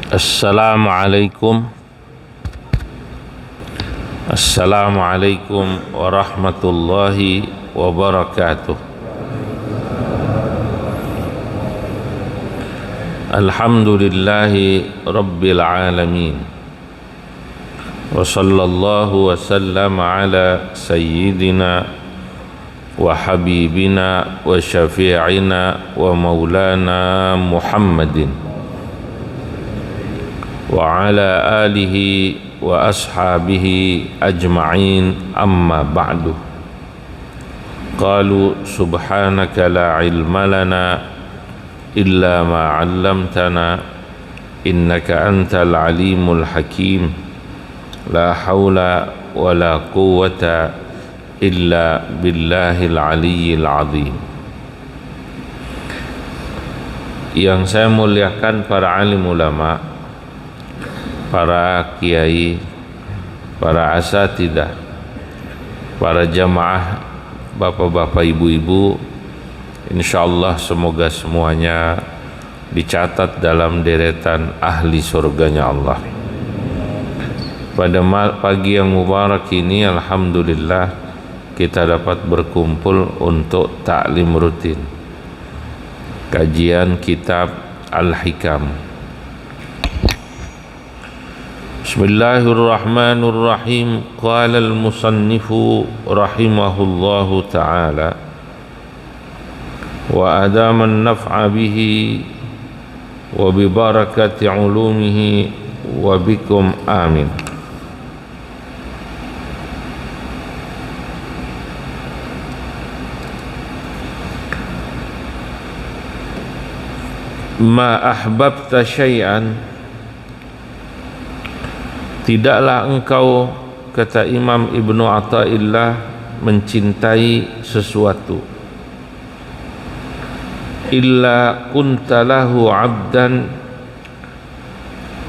Assalamualaikum Assalamualaikum warahmatullahi wabarakatuh. Alhamdulillahi rabbil alamin. Wa sallallahu wa sallama ala sayyidina wa habibina wa syafi'ina wa maulana Muhammadin wa ala alihi wa ashabihi ajma'in, amma ba'du. Qalu subhanaka la ilma lana illa ma 'allamtana innaka antal alimul hakim. La haula wa la quwwata illa billahil aliyyil azim. Yang saya muliakan para alim ulama, para kiai, para asatidah, para jamaah, bapak-bapak, ibu-ibu, insyaallah semoga semuanya dicatat dalam deretan ahli surganya Allah. Pada pagi yang mubarak ini, alhamdulillah kita dapat berkumpul untuk taklim rutin kajian kitab Al-Hikam. Bismillahirrahmanirrahim. Qala al-musannifu rahimahullahu ta'ala wa adama an-naf'a bihi wa bi barakati ulumihi wa bikum amin. Ma ahbabta syai'an, tidaklah engkau, kata Imam Ibnu Athaillah, mencintai sesuatu illa kuntalahu abdan,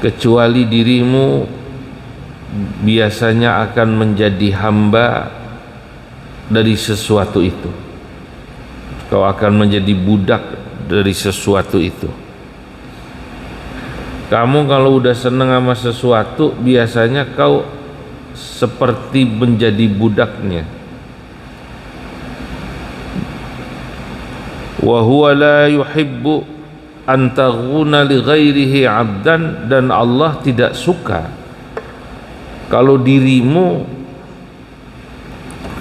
kecuali dirimu biasanya akan menjadi hamba dari sesuatu itu. Kau akan menjadi budak dari sesuatu itu. Kamu kalau udah seneng sama sesuatu, biasanya kau seperti menjadi budaknya. Wa huwa la yuhibbu an taghuna li ghairihi 'abdan, dan Allah tidak suka kalau dirimu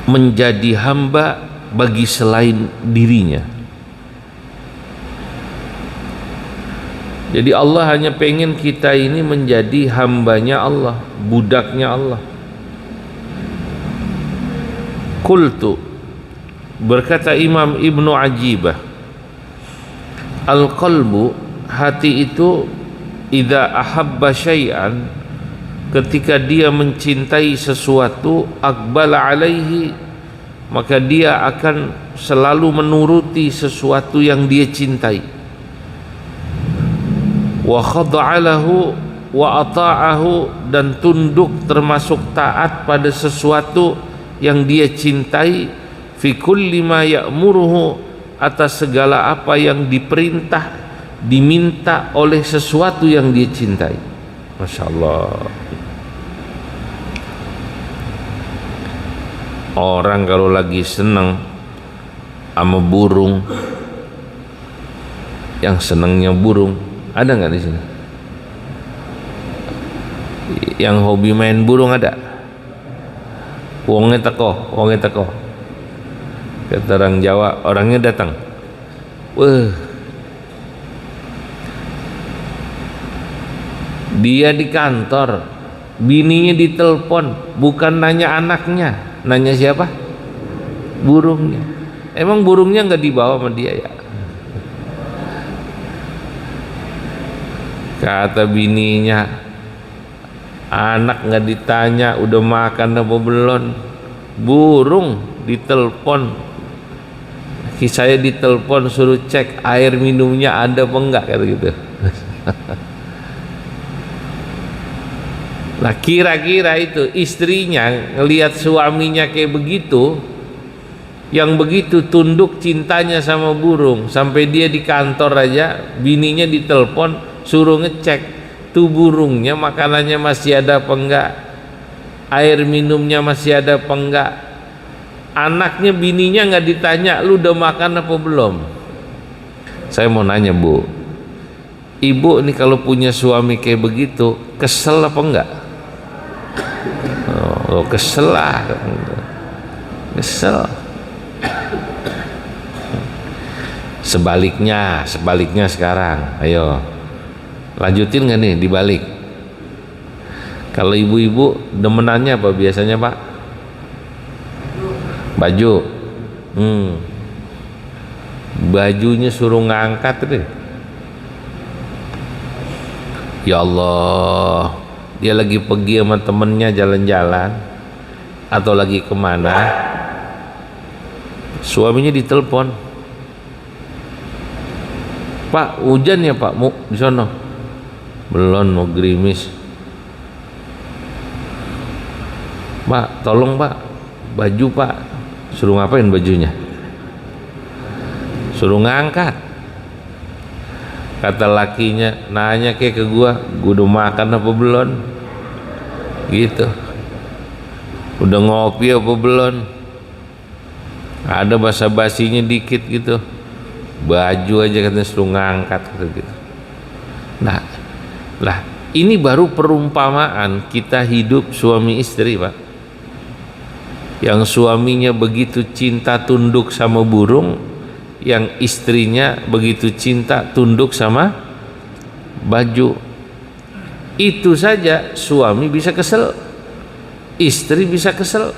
menjadi hamba bagi selain dirinya. Jadi Allah hanya pengen kita ini menjadi hambanya Allah, budaknya Allah. Qultu, berkata Imam Ibnu Ajibah, al-qalbu, hati itu, idza ahabba syai'an, ketika dia mencintai sesuatu, aqbala alaihi, maka dia akan selalu menuruti sesuatu yang dia cintai. Wa khada'a lahu wa ata'ahu, dan tunduk termasuk taat pada sesuatu yang dia cintai, fi kulli ma ya'muruhu, atas segala apa yang diperintah, diminta oleh sesuatu yang dia cintai. Masya Allah. Orang kalau lagi senang sama burung, yang senangnya burung, ada nggak di sini? Yang hobi main burung ada? Wongnya teko. Kata orang Jawa, orangnya datang. Dia di kantor, bininya ditelepon, bukan nanya anaknya, nanya siapa? Burungnya. Emang burungnya nggak dibawa sama dia ya? Kata bininya, anak nggak ditanya udah makan apa belum, burung ditelepon. Saya ditelepon suruh cek air minumnya ada apa enggak, kata gitu. Nah, kira-kira itu istrinya ngelihat suaminya kayak begitu, yang begitu tunduk cintanya sama burung, sampai dia di kantor aja bininya ditelepon suruh ngecek tuh burungnya makanannya masih ada apa enggak, air minumnya masih ada apa enggak, anaknya bininya nggak ditanya lu udah makan apa belum. Saya mau nanya Bu, ibu nih kalau punya suami kayak begitu kesel apa enggak? Oh kesel lah, kesel. Sebaliknya sekarang, ayo lanjutin nggak nih dibalik. Kalau ibu-ibu demenannya apa biasanya Pak? Baju. Bajunya suruh ngangkat deh. Ya Allah, dia lagi pergi sama temennya jalan-jalan atau lagi kemana, suaminya ditelepon, Pak hujan ya Pak, mau di sono? Belum, mau gerimis. Pak tolong Pak, baju Pak. Suruh ngapain bajunya? Suruh ngangkat. Kata lakinya, nanya kayak ke gua udah makan apa belum? Gitu. Udah ngopi apa belum? Ada basa-basinya dikit gitu. Baju aja katanya suruh ngangkat gitu. Nah, lah ini baru perumpamaan kita hidup suami istri Pak. Yang suaminya begitu cinta tunduk sama burung, yang istrinya begitu cinta tunduk sama baju. Itu saja suami bisa kesel, istri bisa kesel.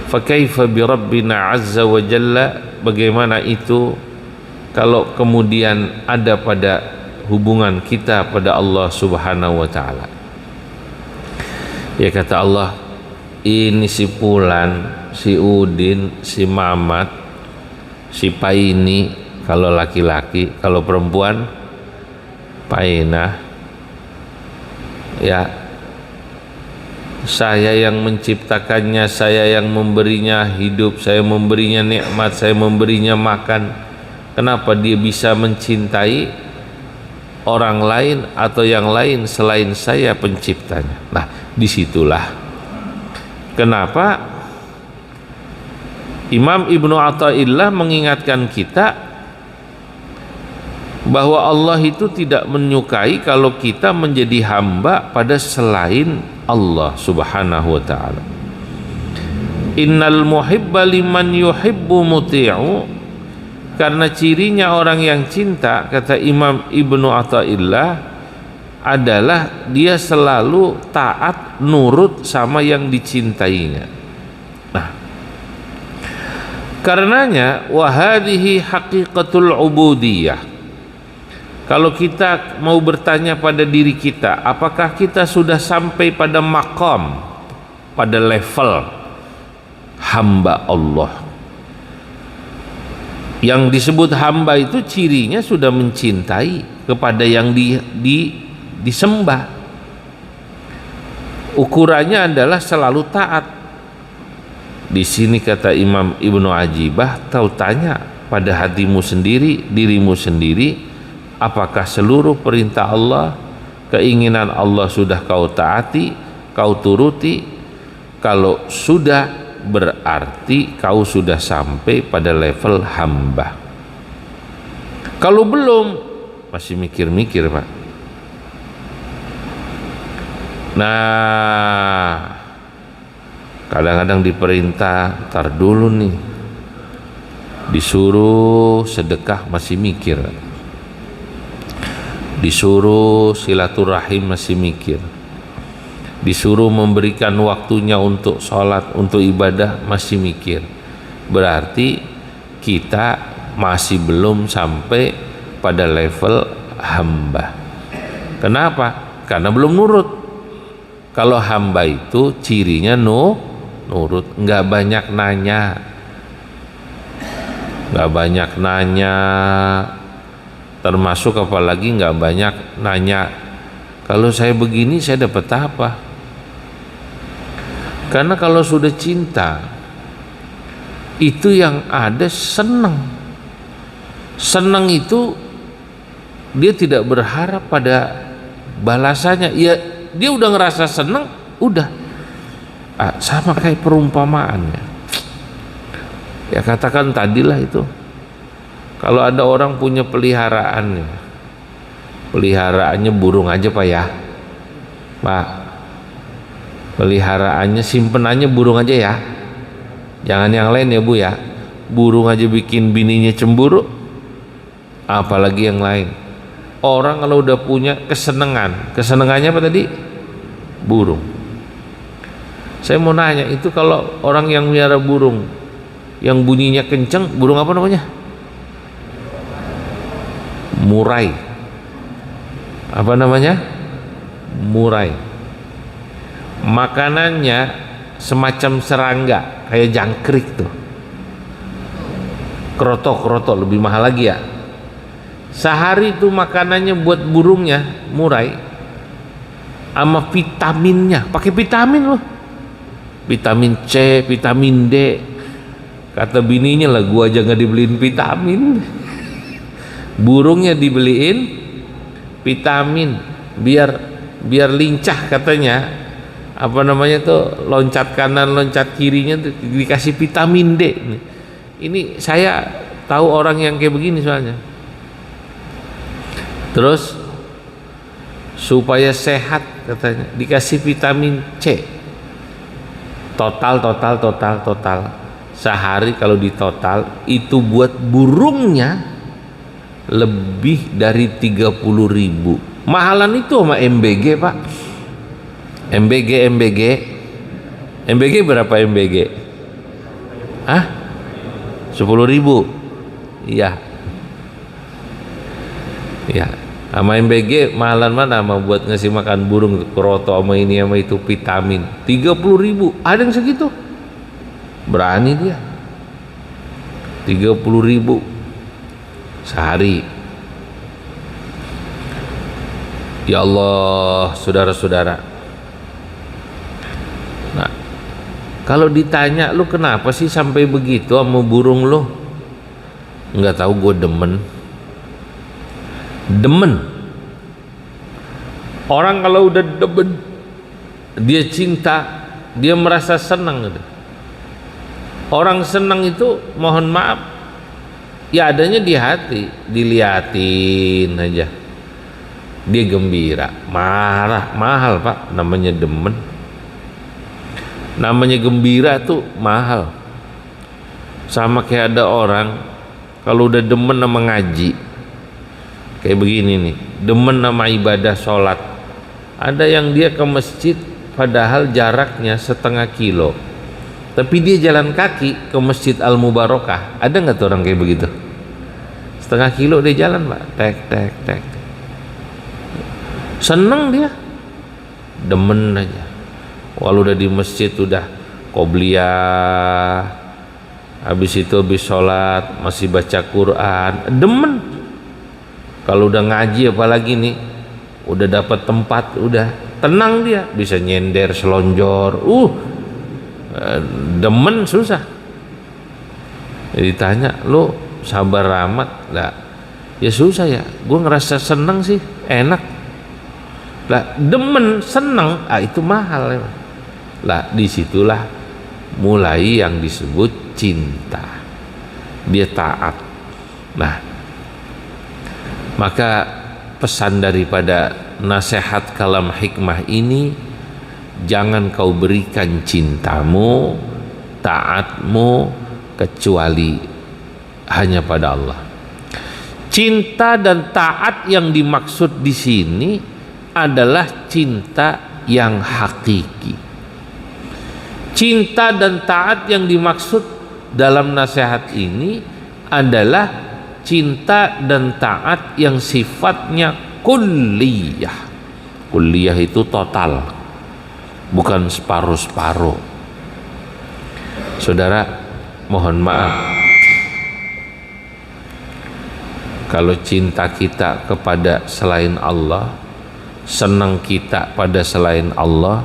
Fakaifa bi rabbina azza wa jalla, bagaimana itu kalau kemudian ada pada hubungan kita pada Allah subhanahu wa ta'ala. Ya kata Allah, ini si Fulan, si Udin, si Mamat, si Paini kalau laki-laki, kalau perempuan Painah. Ya, saya yang menciptakannya, saya yang memberinya hidup, saya memberinya nikmat, saya memberinya makan. Kenapa dia bisa mencintai orang lain atau yang lain selain saya penciptanya? Nah, disitulah kenapa Imam Ibnu Athaillah mengingatkan kita bahwa Allah itu tidak menyukai kalau kita menjadi hamba pada selain Allah subhanahu wa ta'ala. Innal muhibba liman yuhibbu muti'u, karena cirinya orang yang cinta, kata Imam Ibnu Athaillah, adalah dia selalu taat nurut sama yang dicintainya. Nah, karenanya wahadihi haqiqatul ubudiyah. Kalau kita mau bertanya pada diri kita, apakah kita sudah sampai pada maqam, pada level hamba Allah? Yang disebut hamba itu cirinya sudah mencintai kepada yang disembah. Ukurannya adalah selalu taat. Di sini kata Imam Ibnu Ajibah, kau tanya pada hatimu sendiri, dirimu sendiri, apakah seluruh perintah Allah, keinginan Allah sudah kau taati, kau turuti? Kalau sudah, berarti kau sudah sampai pada level hamba. Kalau belum, masih mikir-mikir Pak. Nah, kadang-kadang diperintah, tar dulu nih, disuruh sedekah masih mikir, disuruh silaturahim masih mikir, disuruh memberikan waktunya untuk sholat, untuk ibadah masih mikir. Berarti kita masih belum sampai pada level hamba. Kenapa? Karena belum nurut. Kalau hamba itu cirinya nurut, nggak banyak nanya, nggak banyak nanya, termasuk apalagi nggak banyak nanya, kalau saya begini saya dapat apa? Karena kalau sudah cinta, itu yang ada senang. Senang itu dia tidak berharap pada balasannya. Ya dia udah ngerasa senang, udah. Sama kayak perumpamaannya. Ya katakan tadilah itu, kalau ada orang punya peliharaannya burung aja Pak ya, Pak, peliharaannya simpenannya burung aja ya, jangan yang lain ya Bu ya. Burung aja bikin bininya cemburu, apalagi yang lain. Orang kalau udah punya kesenangannya apa tadi? Burung. Saya mau nanya, itu kalau orang yang melihara burung yang bunyinya kenceng, burung apa namanya? Murai. Apa namanya? Murai. Makanannya semacam serangga, kayak jangkrik tuh. Kroto lebih mahal lagi ya. Sehari itu makanannya buat burungnya murai, sama vitaminnya, pakai vitamin loh, vitamin C, vitamin D. Kata bininya lah, gua aja nggak dibeliin vitamin, burungnya dibeliin vitamin biar lincah katanya. Apa namanya tuh, loncat kanan loncat kirinya tuh dikasih vitamin D. Ini saya tahu orang yang kayak begini soalnya. Terus supaya sehat katanya dikasih vitamin C. Total sehari kalau ditotal itu buat burungnya lebih dari 30.000. Mahalan itu sama MBG Pak. MBG berapa MBG? 10.000. Iya. Sama MBG mahalan mana sama buat ngasih makan burung, kroto sama ini sama itu vitamin 30.000. Ada yang segitu? Berani dia 30.000 sehari. Ya Allah, saudara-saudara. Nah, kalau ditanya lu kenapa sih sampai begitu sama burung lu? Nggak tahu, gue demen. Orang kalau udah demen, dia cinta, dia merasa senang gitu. Orang senang itu mohon maaf ya adanya di hati, diliatin aja dia gembira. Mahal Pak, namanya demen, namanya gembira tuh mahal. Sama kayak ada orang kalau udah demen sama ngaji, kayak begini nih, demen sama ibadah sholat. Ada yang dia ke masjid padahal jaraknya 1/2 kilo, tapi dia jalan kaki ke Masjid Al Mubarakah. Ada nggak tuh orang kayak begitu? 1/2 kilo dia jalan Pak, tek. Seneng dia, demen aja. Walau udah di masjid udah qobliyah, habis itu habis sholat masih baca Quran, demen. Kalau udah ngaji apalagi nih, udah dapat tempat, udah tenang dia, bisa nyender selonjor. Demen susah. Jadi ditanya, lo sabar amat lah? Ya susah ya, gue ngerasa seneng sih, enak lah. Demen seneng, itu mahal ya. Lah disitulah mulai yang disebut cinta, dia taat. Nah, maka pesan daripada nasihat kalam hikmah ini, jangan kau berikan cintamu, taatmu kecuali hanya pada Allah. Cinta dan taat yang dimaksud di sini adalah cinta yang hakiki. Cinta dan taat yang dimaksud dalam nasihat ini adalah cinta dan taat yang sifatnya kulliyah. Kulliyah itu total, bukan separuh-separuh. Saudara, mohon maaf kalau cinta kita kepada selain Allah, senang kita pada selain Allah,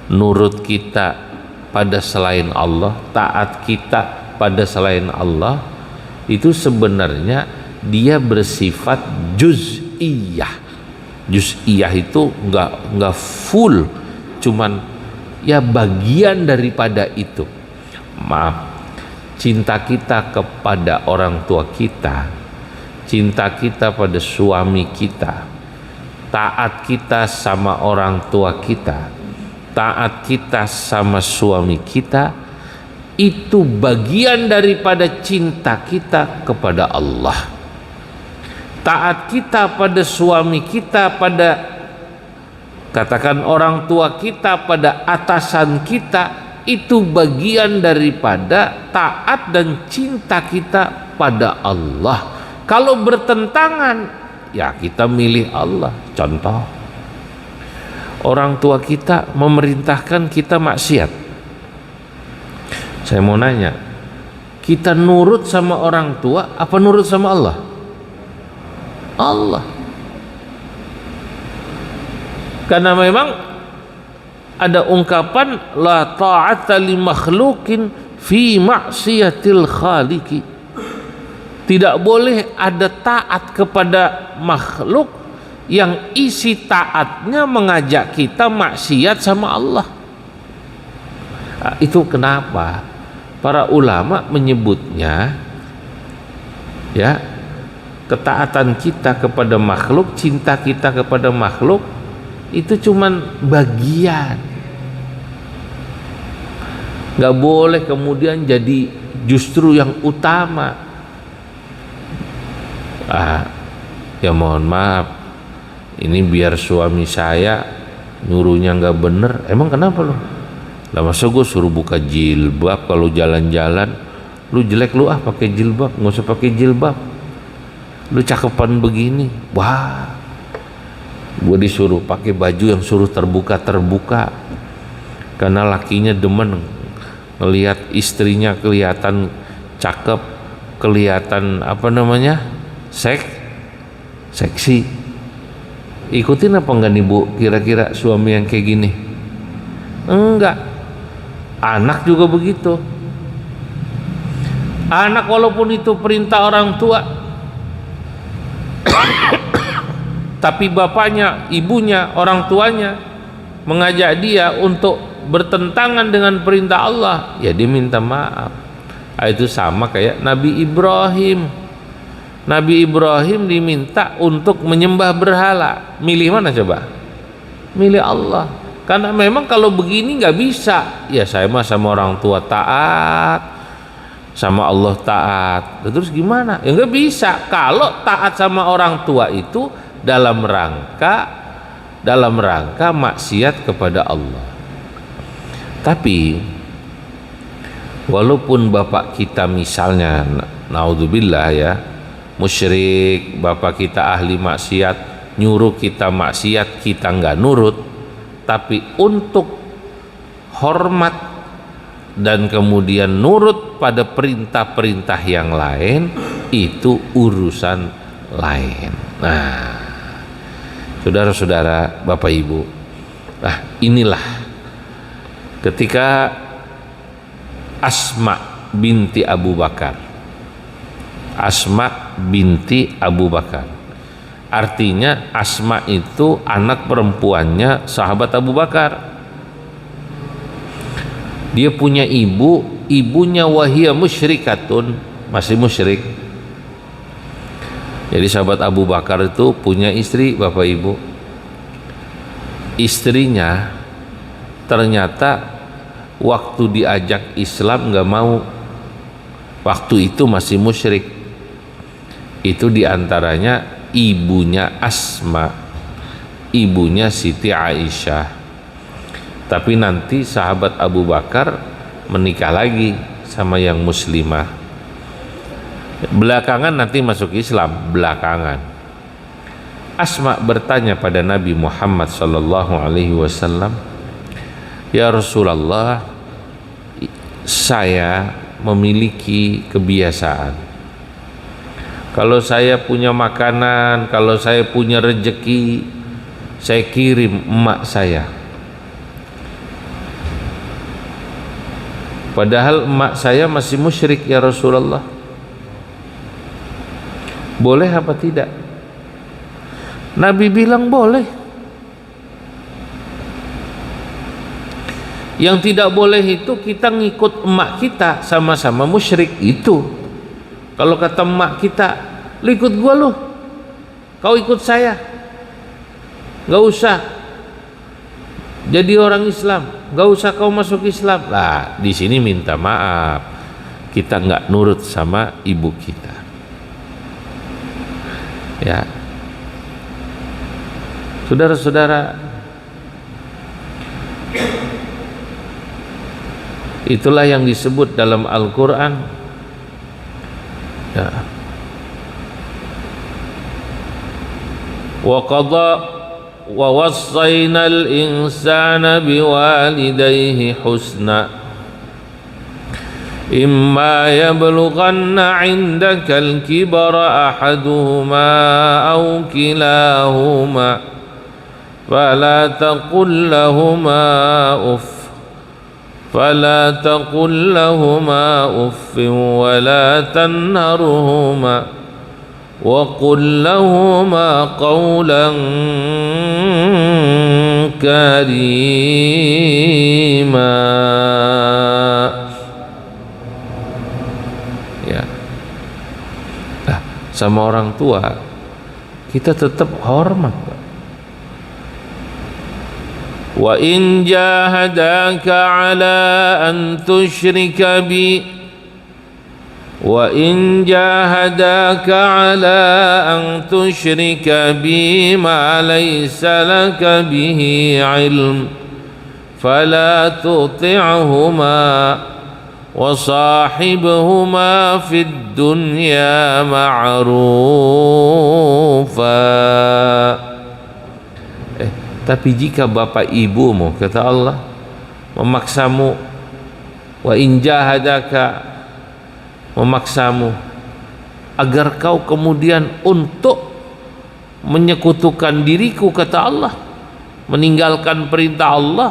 nurut kita pada selain Allah, taat kita pada selain Allah, itu sebenarnya dia bersifat juz'i. juz'iyah. Juz'iyah itu nggak full, cuman ya bagian daripada itu. Maaf, cinta kita kepada orang tua kita, cinta kita pada suami kita, taat kita sama orang tua kita, taat kita sama suami kita, itu bagian daripada cinta kita kepada Allah. Taat kita pada suami kita, pada katakan orang tua kita, pada atasan kita, itu bagian daripada taat dan cinta kita pada Allah. Kalau bertentangan, ya kita milih Allah. Contoh, orang tua kita memerintahkan kita maksiat. Saya mau nanya, kita nurut sama orang tua apa nurut sama Allah? Allah. Karena memang ada ungkapan la ta'ata li makhluqin fi ma'siyatil khaliqi. Tidak boleh ada taat kepada makhluk yang isi taatnya mengajak kita maksiat sama Allah. Nah, itu kenapa para ulama menyebutnya ya, ketaatan kita kepada makhluk, cinta kita kepada makhluk itu cuman bagian. Gak boleh kemudian jadi justru yang utama. Ya mohon maaf, ini biar suami saya nyuruhnya gak bener. Emang kenapa lo? Lah masa gue suruh buka jilbab kalau jalan-jalan? Lu jelek lu pakai jilbab, nggak usah pakai jilbab. Lu cakepan begini, wah, gue disuruh pakai baju yang suruh terbuka karena lakinya demen ngelihat istrinya kelihatan cakep, kelihatan seksi. Ikutin apa enggak nih Bu, kira-kira suami yang kayak gini? Enggak. Anak juga begitu. Anak walaupun itu perintah orang tua tapi bapaknya, ibunya, orang tuanya mengajak dia untuk bertentangan dengan perintah Allah, ya dia minta maaf. Itu sama kayak Nabi Ibrahim. Nabi Ibrahim diminta untuk menyembah berhala. Milih mana coba? Milih Allah. Karena memang kalau begini nggak bisa. Ya saya mah sama orang tua taat, sama Allah taat. Terus gimana? Ya nggak bisa. Kalau taat sama orang tua itu dalam rangka maksiat kepada Allah. Tapi walaupun bapak kita misalnya naudzubillah ya musyrik, bapak kita ahli maksiat, nyuruh kita maksiat, kita nggak nurut, tapi untuk hormat dan kemudian nurut pada perintah-perintah yang lain, itu urusan lain. Nah, saudara-saudara, bapak ibu, nah inilah ketika Asma binti Abu Bakar, Asma binti Abu Bakar, artinya Asma itu anak perempuannya sahabat Abu Bakar. Dia punya ibunya wahia musyrikatun, masih musyrik. Jadi sahabat Abu Bakar itu punya istri, bapak ibu. Istrinya ternyata waktu diajak Islam nggak mau. Waktu itu masih musyrik. Itu diantaranya ibunya Asma, ibunya Siti Aisyah. Tapi nanti sahabat Abu Bakar menikah lagi sama yang muslimah. Belakangan nanti masuk Islam, belakangan. Asma bertanya pada Nabi Muhammad sallallahu alaihi wasallam, "Ya Rasulullah, saya memiliki kebiasaan. Kalau saya punya makanan, kalau saya punya rejeki, saya kirim emak saya. Padahal emak saya masih musyrik ya Rasulullah. Boleh apa tidak?" Nabi bilang boleh. Yang tidak boleh itu kita ngikut emak kita, sama-sama musyrik itu. Kalau kata emak kita, lu ikut gua lu, kau ikut saya, nggak usah jadi orang Islam, nggak usah kau masuk Islam. Lah di sini minta maaf, kita nggak nurut sama ibu kita. Ya, saudara-saudara, itulah yang disebut dalam Al-Quran, ya, wa qadha wa wassaynal insana biwalidayhi husna imma yablughanna 'indaka al-kibara ahaduhuma aw kilahuma fala taqul lahumā uff فلا تقل لهما أف ولا تنهرهما وقل لهما قولا كريما. Ya, nah, sama orang tua kita tetap hormat. Wa in jahadaka ala an tusyrika bi wa in jahadaka ala an tusyrika bi ma laysa laka bihi ilm fala tuti'huma wa sahibhuma fid dunya ma'rufa. Tapi jika bapak ibumu, kata Allah, memaksamu, wa in jahadaka, memaksamu agar kau kemudian untuk menyekutukan diriku, kata Allah, meninggalkan perintah Allah,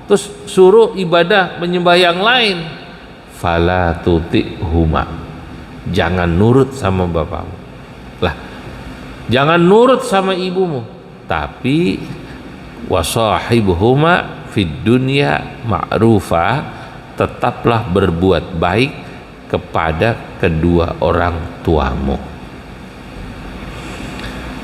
terus suruh ibadah menyembah yang lain, fala tuti'huma, jangan nurut sama bapakmu. Lah, jangan nurut sama ibumu, tapi wasahibuhuma fid dunya ma'rufa, tetaplah berbuat baik kepada kedua orang tuamu.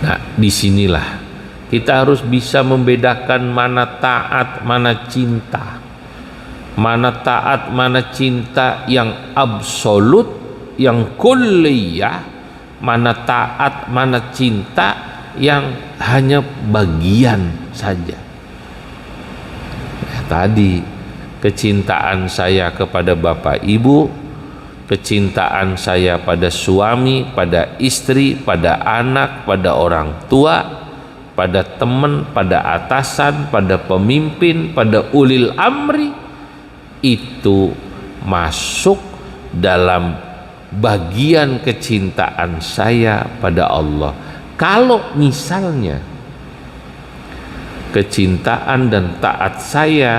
Nah, disinilah kita harus bisa membedakan mana taat, mana cinta, mana taat, mana cinta yang absolut, yang kulliyah, mana taat, mana cinta yang hanya bagian saja. Tadi kecintaan saya kepada bapak ibu, kecintaan saya pada suami, pada istri, pada anak, pada orang tua, pada teman, pada atasan, pada pemimpin, pada ulil amri, itu masuk dalam bagian kecintaan saya pada Allah. Kalau misalnya kecintaan dan taat saya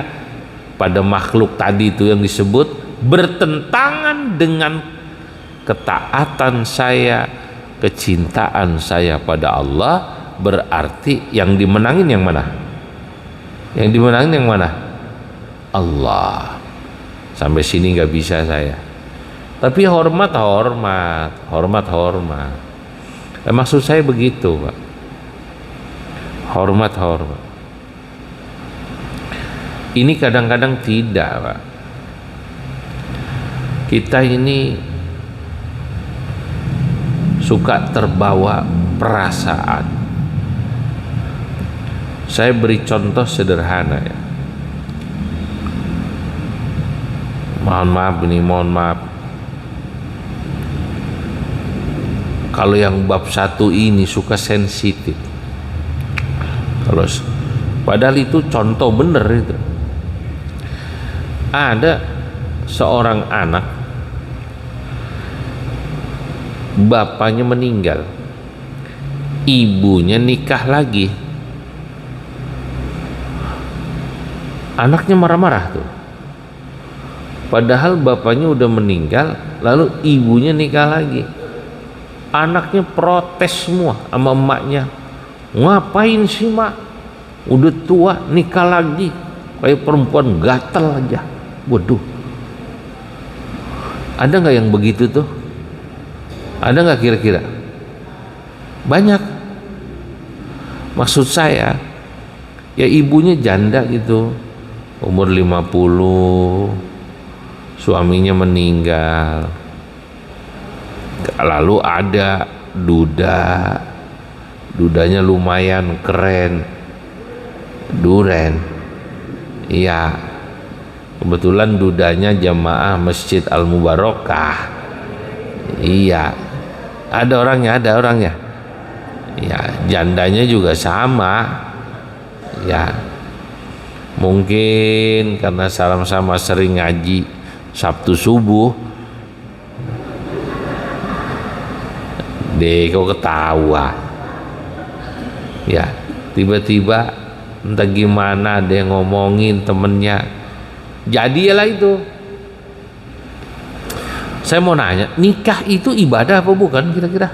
pada makhluk tadi itu yang disebut bertentangan dengan ketaatan saya, kecintaan saya pada Allah, berarti yang dimenangin yang mana? Yang dimenangin yang mana? Allah. Sampai sini nggak bisa saya. Tapi hormat. Maksud saya begitu, Pak. Hormat. Ini kadang-kadang tidak, Pak. Kita ini suka terbawa perasaan. Saya beri contoh sederhana ya. Mohon maaf. Kalau yang bab 1 ini suka sensitif. Padahal itu contoh bener itu. Ada seorang anak, bapaknya meninggal, ibunya nikah lagi. Anaknya marah-marah tuh. Padahal bapaknya udah meninggal, lalu ibunya nikah lagi. Anaknya protes semua sama emaknya. Ngapain sih mak, udah tua nikah lagi, kayak perempuan gatel aja. Waduh, ada nggak yang begitu tuh? Ada nggak kira-kira? Banyak. Maksud saya, ya ibunya janda gitu, umur 50, suaminya meninggal, lalu ada dudanya lumayan keren, duren. Iya, kebetulan dudanya jamaah Masjid Al Mubarakah. Iya, ada orangnya. Ya, jandanya juga sama. Ya, mungkin karena sama-sama sering ngaji Sabtu subuh. Deh, kok ketawa? Ya, tiba-tiba entah gimana dia ngomongin temennya. Jadi ya lah itu. Saya mau nanya, nikah itu ibadah apa bukan kira-kira?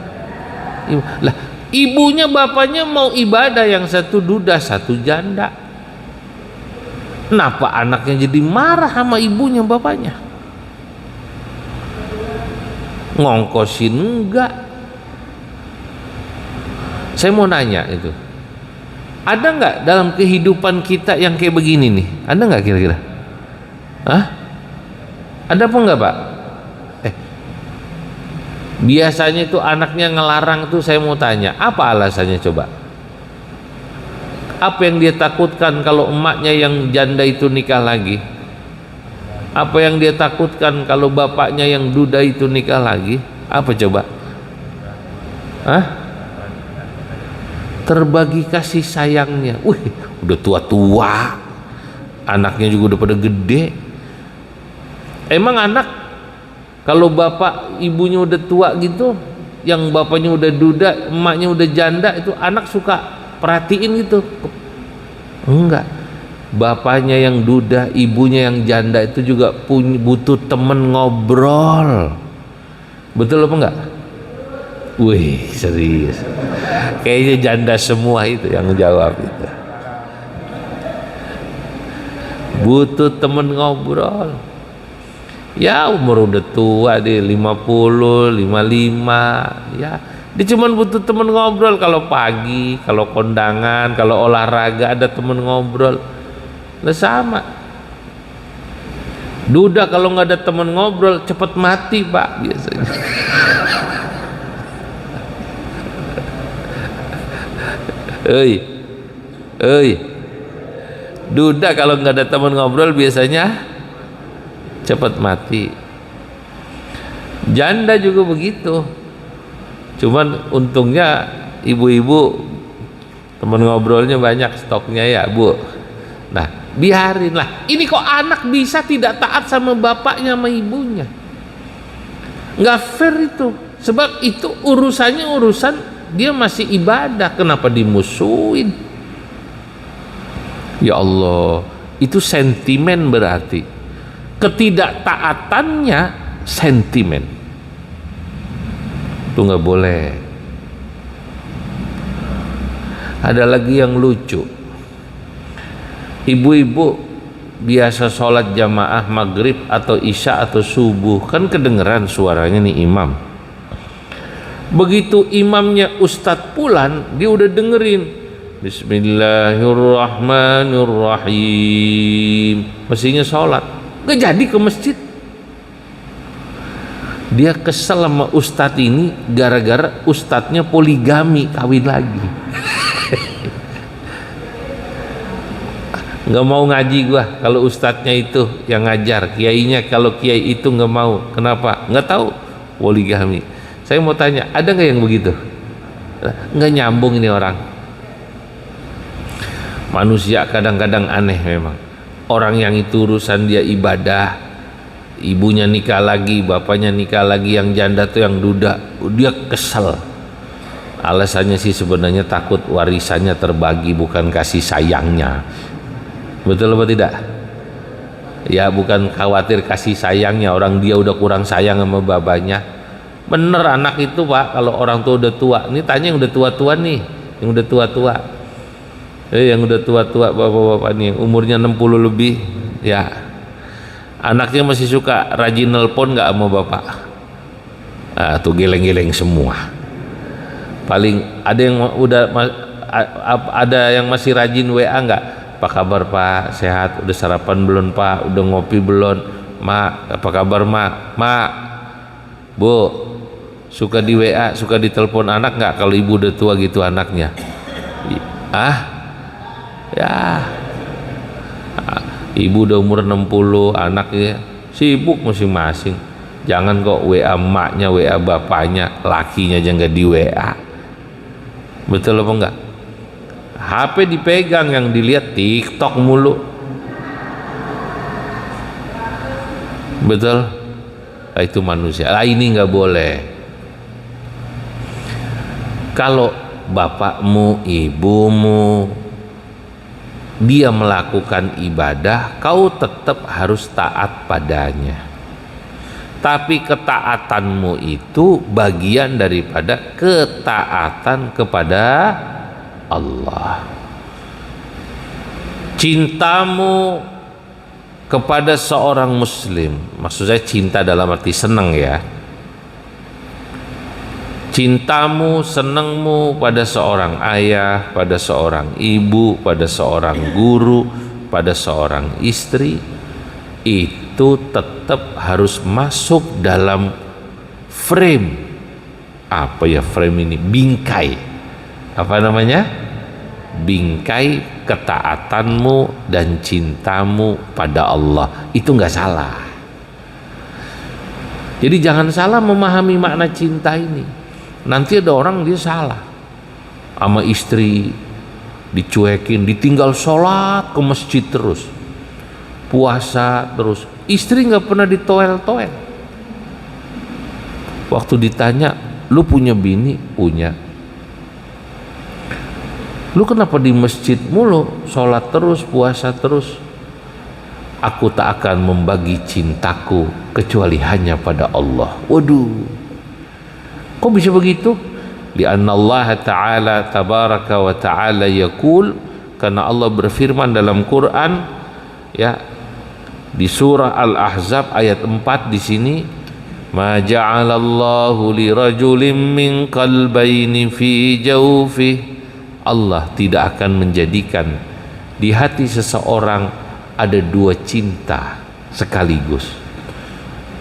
Lah, ibunya bapaknya mau ibadah, yang satu duda, satu janda. Kenapa anaknya jadi marah sama ibunya bapaknya? Ngongkosin enggak? Saya mau nanya itu, ada nggak dalam kehidupan kita yang kayak begini nih? Ada nggak kira-kira? Hah? Ada apa enggak Pak? Biasanya itu anaknya ngelarang tuh, saya mau tanya, apa alasannya coba? Apa yang dia takutkan kalau emaknya yang janda itu nikah lagi? Apa yang dia takutkan kalau bapaknya yang duda itu nikah lagi? Apa coba? Hah? Terbagi kasih sayangnya. Wih, udah tua-tua, anaknya juga udah pada gede. Emang anak kalau bapak ibunya udah tua gitu, yang bapaknya udah duda, emaknya udah janda, itu anak suka perhatiin gitu? Enggak. Bapaknya yang duda, ibunya yang janda itu juga butuh temen ngobrol. Betul apa enggak? Wih, serius. Kayaknya janda semua itu yang jawab itu. Butuh temen ngobrol. Ya umur udah tua deh, 50, 55, ya dia cuma butuh temen ngobrol. Kalau pagi, kalau kondangan, kalau olahraga ada temen ngobrol. Nah sama duda, kalau nggak ada temen ngobrol cepet mati Pak biasanya. Duda kalau nggak ada temen ngobrol biasanya cepat mati. Janda juga begitu, cuman untungnya ibu-ibu teman ngobrolnya banyak, stoknya ya Bu. Nah biarinlah. Ini kok anak bisa tidak taat sama bapaknya sama ibunya? Nggak fair itu. Sebab itu urusannya urusan dia masih ibadah, kenapa dimusuhin? Ya Allah, itu sentimen berarti. Ketidaktaatannya sentimen, itu nggak boleh. Ada lagi yang lucu, ibu-ibu biasa sholat jamaah maghrib atau isya atau subuh, kan kedengeran suaranya nih imam. Begitu imamnya Ustadz Pulan, dia udah dengerin Bismillahirrahmanirrahim, mestinya sholat, gak jadi ke masjid. Dia kesel sama ustadz ini gara-gara ustadznya poligami, kawin lagi. Nggak mau ngaji gua kalau ustadznya itu yang ngajar, kiainya kalau kiai itu nggak mau. Kenapa? Nggak tahu, poligami. Saya mau tanya, ada nggak yang begitu? Nggak nyambung ini orang. Manusia kadang-kadang aneh memang. Orang yang itu urusan dia ibadah, ibunya nikah lagi, bapaknya nikah lagi, yang janda tuh yang duda, dia kesel. Alasannya sih sebenarnya takut warisannya terbagi, bukan kasih sayangnya. Betul apa tidak? Ya bukan khawatir kasih sayangnya, orang dia udah kurang sayang sama bapaknya. Bener anak itu Pak, kalau orang tua udah tua, ini tanya yang udah tua-tua nih, yang udah tua-tua. Yang udah tua-tua bapak-bapak nih, yang umurnya 60 lebih, ya. Anaknya masih suka rajin nelpon nggak sama bapak? Tuh geleng-geleng semua. Paling ada yang ada yang masih rajin WA nggak? Apa kabar Pak? Sehat? Udah sarapan belum Pak? Udah ngopi belum? Mak, apa kabar Mak? Mak, Bu, suka di WA, suka ditelepon anak nggak kalau ibu udah tua gitu anaknya? Ya, ibu udah umur 60, anaknya sibuk masing-masing. Jangan kok WA emaknya, WA bapaknya, lakinya aja nggak di WA. Betul apa enggak? HP dipegang, yang dilihat TikTok mulu. Betul? Nah, itu manusia. Ini nggak boleh. Kalau bapakmu, ibumu dia melakukan ibadah, kau tetap harus taat padanya. Tapi ketaatanmu itu bagian daripada ketaatan kepada Allah. Cintamu kepada seorang muslim, maksud saya cinta dalam arti senang ya. Cintamu, senangmu pada seorang ayah, pada seorang ibu, pada seorang guru, pada seorang istri, itu tetap harus masuk dalam frame. Apa ya frame ini? Bingkai. Apa namanya? Bingkai ketaatanmu dan cintamu pada Allah. Itu nggak salah. Jadi jangan salah memahami makna cinta ini. Nanti ada orang dia salah sama istri, dicuekin, ditinggal sholat ke masjid terus, puasa terus, istri nggak pernah ditoel-toel. Waktu ditanya, lu punya bini? Punya. Lu kenapa di masjid mulu, sholat terus, puasa terus? Aku tak akan membagi cintaku kecuali hanya pada Allah. Waduh, kok bisa begitu? Lianna Allah Ta'ala tabaraka wa ta'ala yaqul, karena Allah berfirman dalam Quran ya, di surah Al-Ahzab ayat 4 di sini, ma ja'alallahu li rajulin min qalbayni fi jawfih. Allah tidak akan menjadikan di hati seseorang ada dua cinta sekaligus.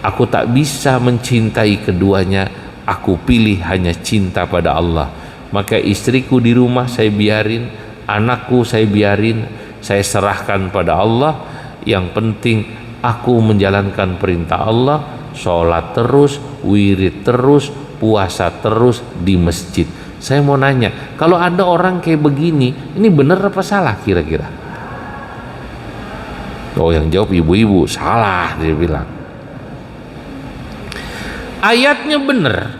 Aku tak bisa mencintai keduanya, aku pilih hanya cinta pada Allah. Maka istriku di rumah saya biarin, anakku saya biarin, saya serahkan pada Allah. Yang penting aku menjalankan perintah Allah, sholat terus, wirid terus, puasa terus di masjid. Saya mau nanya, kalau ada orang kayak begini, ini benar apa salah kira-kira? Oh, yang jawab ibu-ibu, salah dia bilang. Ayatnya benar,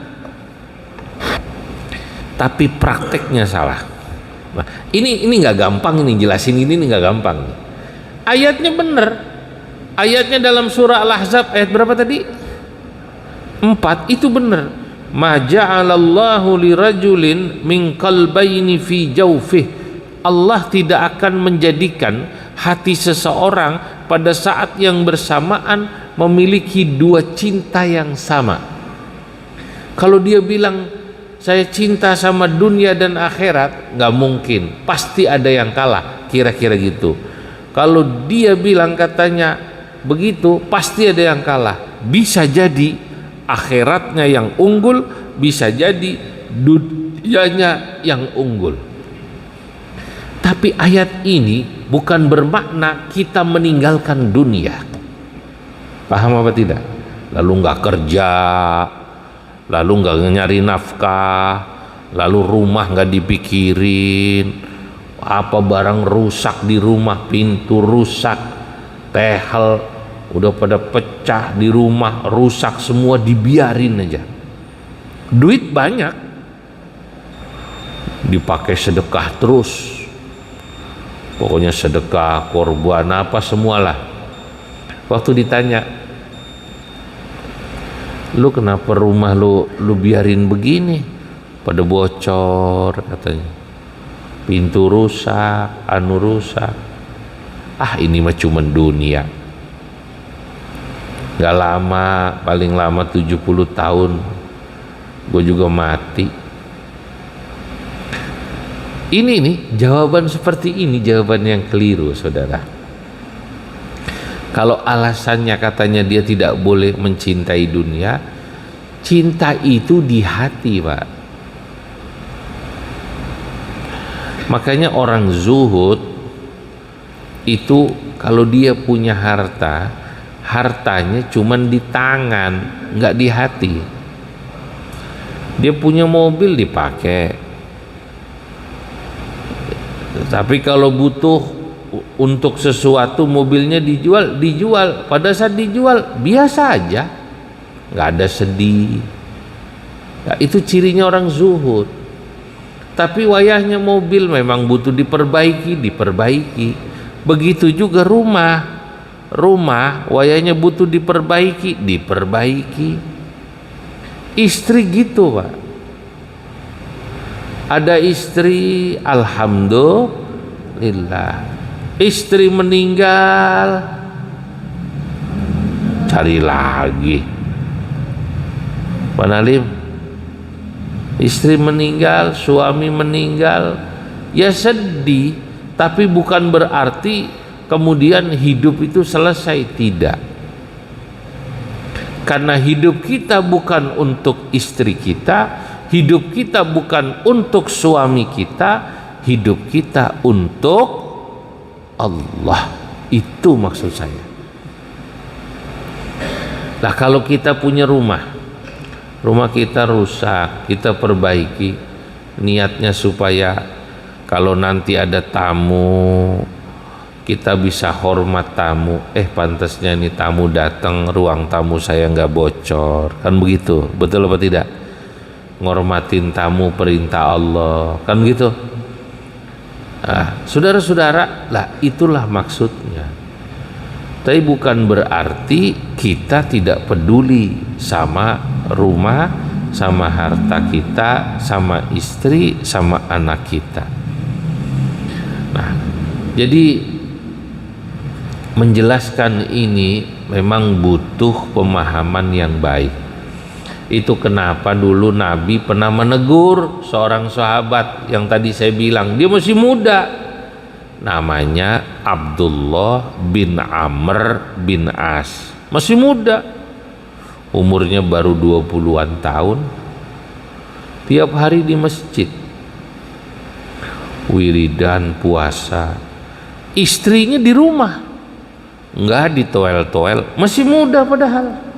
tapi prakteknya salah. Nah, ini nggak gampang, ini jelasin ini nggak gampang. Ayatnya benar, ayatnya dalam surah Al-Ahzab ayat berapa tadi? 4, itu benar. Ma ja'alallahu lirajulin min qalbayni fi jawfih. Allah tidak akan menjadikan hati seseorang pada saat yang bersamaan memiliki dua cinta yang sama. Kalau dia bilang saya cinta sama dunia dan akhirat, nggak mungkin, pasti ada yang kalah, kira-kira gitu. Kalau dia bilang katanya begitu, pasti ada yang kalah. Bisa jadi akhiratnya yang unggul, bisa jadi dunianya yang unggul. Tapi ayat ini bukan bermakna kita meninggalkan dunia. Paham apa tidak? Lalu nggak kerja, lalu nggak nyari nafkah, lalu rumah nggak dipikirin, apa barang rusak di rumah, pintu rusak, tehel udah pada pecah di rumah, rusak semua, dibiarin aja. Duit banyak dipakai sedekah terus, pokoknya sedekah, korban apa semualah. Waktu ditanya, lu kenapa rumah lu biarin begini, pada bocor katanya. pintu rusak, anu rusak. Ini mah cuman dunia. Gak lama, paling lama 70 tahun gue juga mati. Ini nih jawaban seperti ini, jawaban yang keliru, saudara. Kalau alasannya katanya dia tidak boleh mencintai dunia, cinta itu di hati, Pak. Makanya orang zuhud itu kalau dia punya harta, hartanya cuman di tangan, nggak di hati. Dia punya mobil dipakai, tapi kalau butuh untuk sesuatu mobilnya dijual. Pada saat dijual biasa aja, nggak ada sedih. Nah, itu cirinya orang zuhud. Tapi wayahnya mobil memang butuh diperbaiki. Begitu juga rumah wayahnya butuh diperbaiki. Istri gitu, Pak. Ada istri, alhamdulillah. Istri meninggal, cari lagi. Pak Nalim, istri meninggal, suami meninggal, ya sedih, tapi bukan berarti kemudian hidup itu selesai, tidak. Karena hidup kita bukan untuk istri kita, hidup kita bukan untuk suami kita, hidup kita untuk Allah. Itu maksud saya. Nah, kalau kita punya rumah kita rusak, kita perbaiki, niatnya supaya kalau nanti ada tamu kita bisa hormat tamu. Pantasnya ini tamu datang, ruang tamu saya nggak bocor, kan begitu? Betul apa tidak? Ngormatin tamu perintah Allah, kan begitu? Saudara-saudara, lah itulah maksudnya. Tapi bukan berarti kita tidak peduli sama rumah, sama harta kita, sama istri, sama anak kita. Nah, jadi menjelaskan ini memang butuh pemahaman yang baik. Itu kenapa dulu Nabi pernah menegur seorang sahabat yang tadi saya bilang, dia masih muda, namanya Abdullah bin Amr bin As, masih muda, umurnya baru 20-an tahun. Tiap hari di masjid wiridan, puasa, istrinya di rumah, nggak ditoel-toel, masih muda padahal.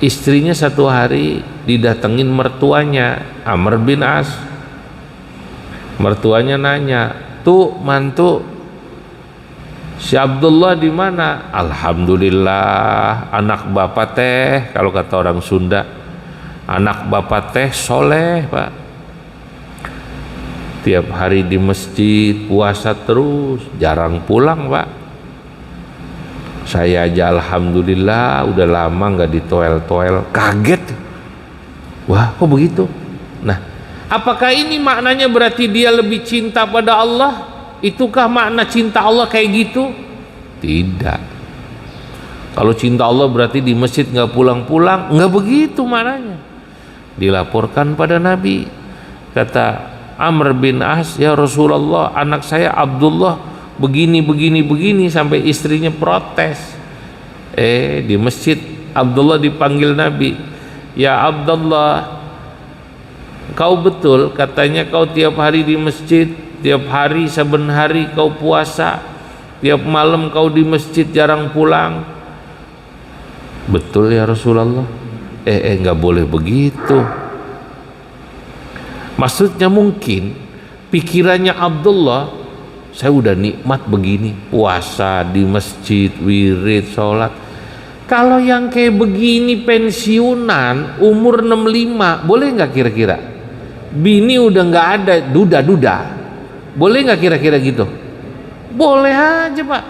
Istrinya satu hari didatengin mertuanya Amr bin As. Mertuanya nanya, "Tuh mantu, si Abdullah di mana?" "Alhamdulillah, anak bapak teh," kalau kata orang Sunda, anak bapak teh soleh, Pak. Tiap hari di masjid, puasa terus, jarang pulang, Pak. Saya aja alhamdulillah udah lama nggak ditoel-toel." Kaget. Wah, kok begitu? Nah, apakah ini maknanya berarti dia lebih cinta pada Allah? Itukah makna cinta Allah kayak gitu? Tidak. Kalau cinta Allah berarti di masjid nggak pulang-pulang, nggak begitu maknanya. Dilaporkan pada Nabi, kata Amr bin As, "Ya Rasulullah, anak saya Abdullah begini sampai istrinya protes." Di masjid Abdullah dipanggil Nabi, "Ya Abdullah, kau betul katanya kau tiap hari di masjid, tiap hari saben hari kau puasa, tiap malam kau di masjid jarang pulang?" "Betul ya Rasulullah." Nggak boleh begitu. Maksudnya mungkin pikirannya Abdullah, saya udah nikmat begini, puasa di masjid, wirid, sholat. Kalau yang kayak begini pensiunan umur 65, boleh nggak kira-kira? Bini udah nggak ada, duda, boleh nggak kira-kira gitu? Boleh aja, Pak.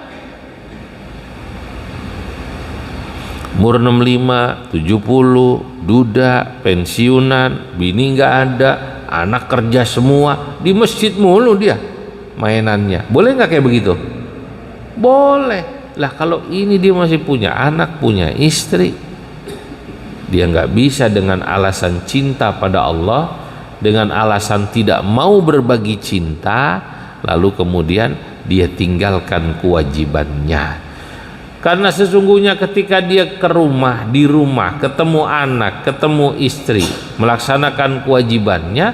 Umur 65, 70, duda, pensiunan, bini nggak ada, anak kerja semua, di masjid mulu dia mainannya. Boleh nggak kayak begitu? Boleh lah. Kalau ini dia masih punya anak, punya istri, dia nggak bisa dengan alasan cinta pada Allah, dengan alasan tidak mau berbagi cinta, lalu kemudian dia tinggalkan kewajibannya. Karena sesungguhnya ketika dia ke rumah, di rumah ketemu anak, ketemu istri, melaksanakan kewajibannya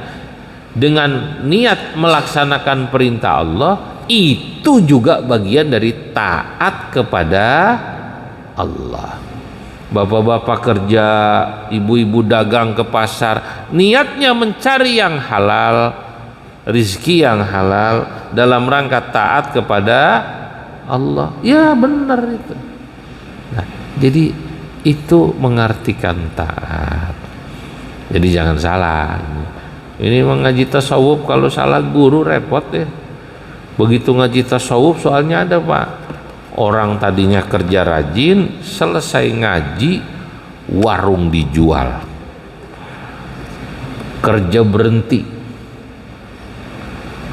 dengan niat melaksanakan perintah Allah, itu juga bagian dari taat kepada Allah. Bapak-bapak kerja, ibu-ibu dagang ke pasar, niatnya mencari yang halal, rizki yang halal dalam rangka taat kepada Allah, ya benar itu. Nah, jadi itu mengartikan taat. Jadi jangan salah. Ini mengaji tasawuf kalau salah guru repot ya. Begitu ngaji tasawuf soalnya ada Pak, orang tadinya kerja rajin, selesai ngaji warung dijual, kerja berhenti,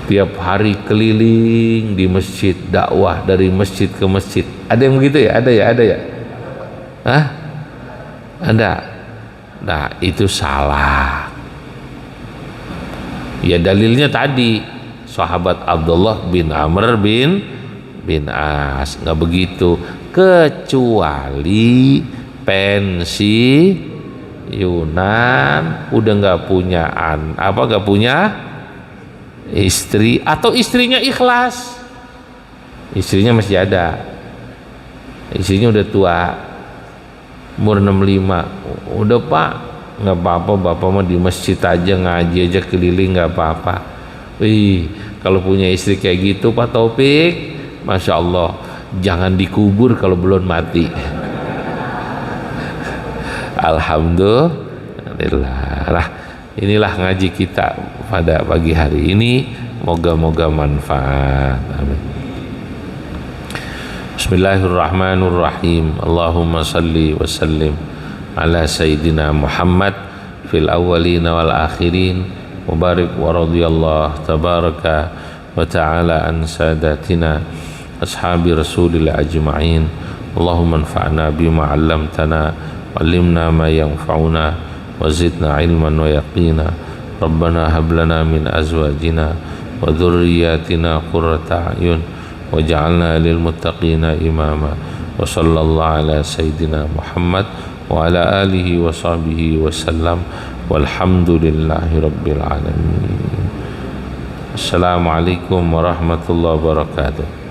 tiap hari keliling di masjid, dakwah dari masjid ke masjid. Ada yang begitu ya? Ada ya? Hah? Ada. Nah, itu salah. Ya dalilnya tadi sahabat Abdullah bin Amr bin As, nggak begitu, kecuali pensiunan, udah nggak punya nggak punya istri, atau istrinya ikhlas, istrinya masih ada, istrinya udah tua, umur 65, udah Pak, nggak apa-apa, bapak mah di masjid aja, ngaji aja keliling, nggak apa-apa. Wih, kalau punya istri kayak gitu Pak Taufik, Masya Allah, jangan dikubur kalau belum mati. Alhamdulillah lah. Inilah ngaji kita pada pagi hari ini, moga-moga manfaat. Amin. Bismillahirrahmanirrahim. Allahumma salli wa sallim ala sayyidina Muhammad fil awwalina wal akhirin, wa barik wa radiyallahu tabaraka wa ta'ala an sadatina ashabi rasulillah ajma'in. Allahumma anfa'na bima 'allamtana wa 'allimna ma yanfa'una wa zidna ilman wa yaqina. Rabbana hab lana min azwajina wa dhurriyyatina qurrata a'yun waj'alna lil muttaqina imama. Wa sallallahu ala sayyidina Muhammad wa ala alihi wa sahbihi wa sallam, walhamdulillahi rabbil alamin. Assalamualaikum warahmatullahi wabarakatuh.